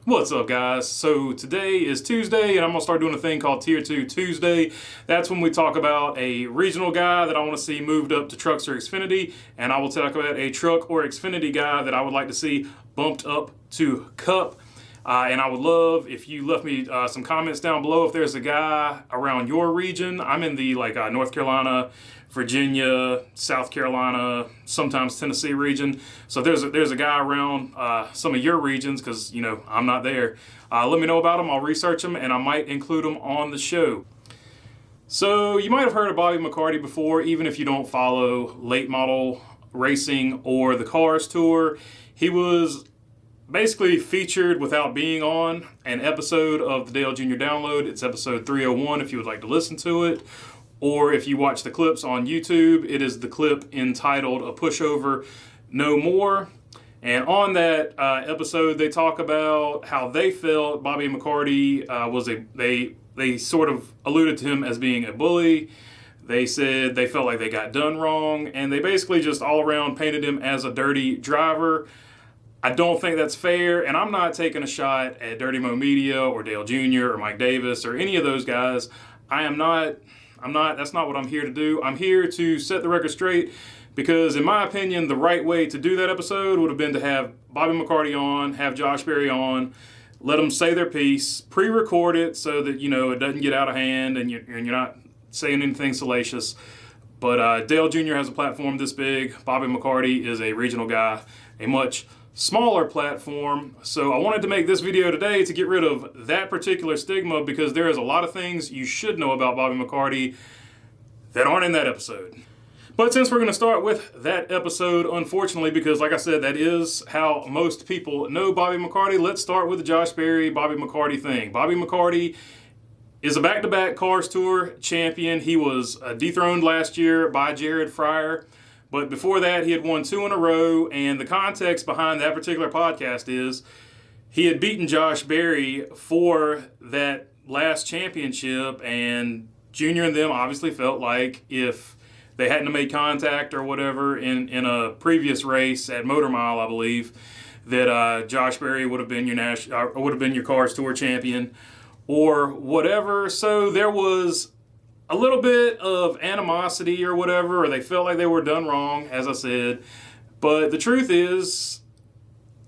What's up, guys? So today is Tuesday, and I'm going to start doing a thing called Tier 2 Tuesday. That's when we talk about a regional guy that I want to see moved up to Trucks or Xfinity, and I will talk about a Truck or Xfinity guy that I would like to see bumped up to Cup. And I would love if you left me some comments down below if there's a guy around your region. I'm in the North Carolina, Virginia, South Carolina, sometimes Tennessee region. So there's a guy around some of your regions because, I'm not there. Let me know about him. I'll research him and I might include him on the show. So you might have heard of Bobby McCarty before, even if you don't follow late model racing or the Cars Tour. He was basically featured without being on an episode of the Dale Jr. Download. It's episode 301 if you would like to listen to it. Or if you watch the clips on YouTube, it is the clip entitled A Pushover No More. And on that episode, they talk about how they felt Bobby McCarty they sort of alluded to him as being a bully. They said they felt like they got done wrong. And they basically just all around painted him as a dirty driver. I don't think that's fair, and I'm not taking a shot at Dirty Mo Media or Dale Jr. or Mike Davis or any of those guys. That's not what I'm here to do. I'm here to set the record straight because, in my opinion, the right way to do that episode would have been to have Bobby McCarty on, have Josh Berry on, let them say their piece, pre-record it so that, it doesn't get out of hand and you're not saying anything salacious. But Dale Jr. has a platform this big. Bobby McCarty is a regional guy, a much smaller platform. So I wanted to make this video today to get rid of that particular stigma because there is a lot of things you should know about Bobby McCarty that aren't in that episode. But since we're going to start with that episode, unfortunately, because like I said, that is how most people know Bobby McCarty, let's start with the Josh Berry, Bobby McCarty thing. Bobby McCarty is a back-to-back Cars Tour champion. He was dethroned last year by Jared Fryer. But before that, he had won 2 in a row, and the context behind that particular podcast is he had beaten Josh Berry for that last championship, and Junior and them obviously felt like if they hadn't made contact or whatever in a previous race at Motor Mile, I believe, that Josh Berry would have been your Cars Tour champion or whatever. So there was a little bit of animosity or whatever, or they felt like they were done wrong, as I said. But the truth is,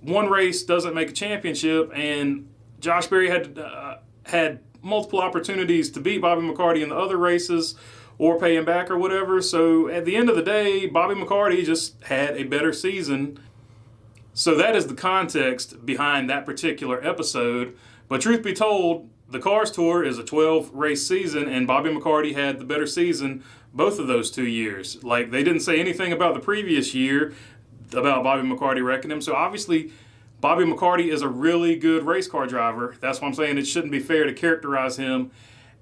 one race doesn't make a championship, and Josh Berry had multiple opportunities to beat Bobby McCarty in the other races or pay him back or whatever. So at the end of the day, Bobby McCarty just had a better season. So that is the context behind that particular episode. But truth be told, the Cars Tour is a 12-race season, and Bobby McCarty had the better season both of those 2 years. They didn't say anything about the previous year about Bobby McCarty wrecking him. So obviously, Bobby McCarty is a really good race car driver. That's why I'm saying it shouldn't be fair to characterize him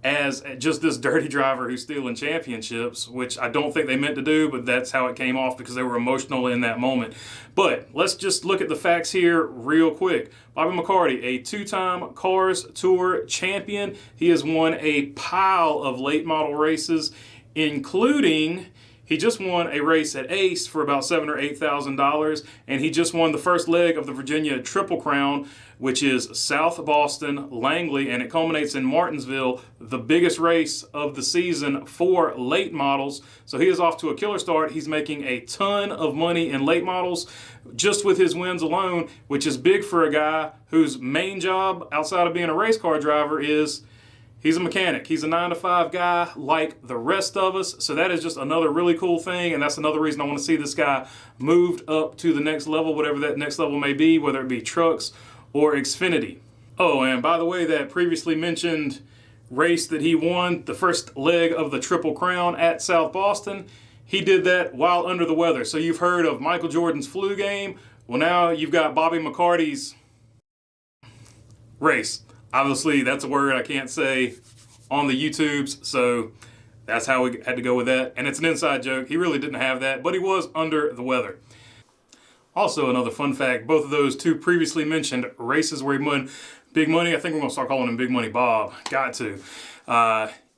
as just this dirty driver who's stealing championships, which I don't think they meant to do, but that's how it came off because they were emotional in that moment. But let's just look at the facts here real quick. Bobby McCarty, a 2-time Cars Tour champion. He has won a pile of late model races, including he just won a race at Ace for about $7,000 or $8,000, and he just won the first leg of the Virginia Triple Crown, which is South Boston, Langley, and it culminates in Martinsville, the biggest race of the season for late models. So he is off to a killer start. He's making a ton of money in late models just with his wins alone, which is big for a guy whose main job outside of being a race car driver is he's a mechanic. He's a 9-to-5 guy like the rest of us. So that is just another really cool thing. And that's another reason I want to see this guy moved up to the next level, whatever that next level may be, whether it be trucks or Xfinity. Oh, and by the way, that previously mentioned race that he won, the first leg of the Triple Crown at South Boston, he did that while under the weather. So you've heard of Michael Jordan's flu game. Well, now you've got Bobby McCarty's race. Obviously, that's a word I can't say on the YouTubes, so that's how we had to go with that. And it's an inside joke. He really didn't have that, but he was under the weather. Also, another fun fact, both of those 2 previously mentioned races where he won big money, I think we're going to start calling him Big Money Bob, got to,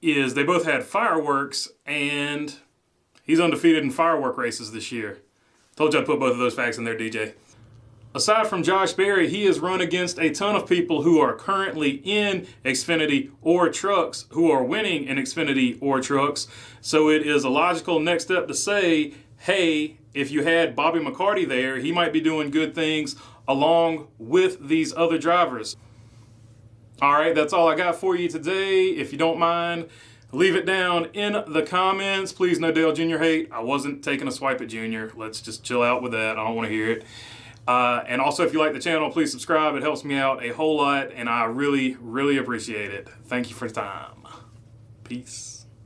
is they both had fireworks, and he's undefeated in firework races this year. Told you I'd put both of those facts in there, DJ. Aside from Josh Berry, he has run against a ton of people who are currently in Xfinity or trucks, who are winning in Xfinity or trucks. So it is a logical next step to say, hey, if you had Bobby McCarty there, he might be doing good things along with these other drivers. All right, that's all I got for you today. If you don't mind, leave it down in the comments. Please, no Dale Jr. hate. I wasn't taking a swipe at Junior. Let's just chill out with that. I don't want to hear it. And also, if you like the channel, please subscribe. It helps me out a whole lot, and I really, really appreciate it. Thank you for the time. Peace.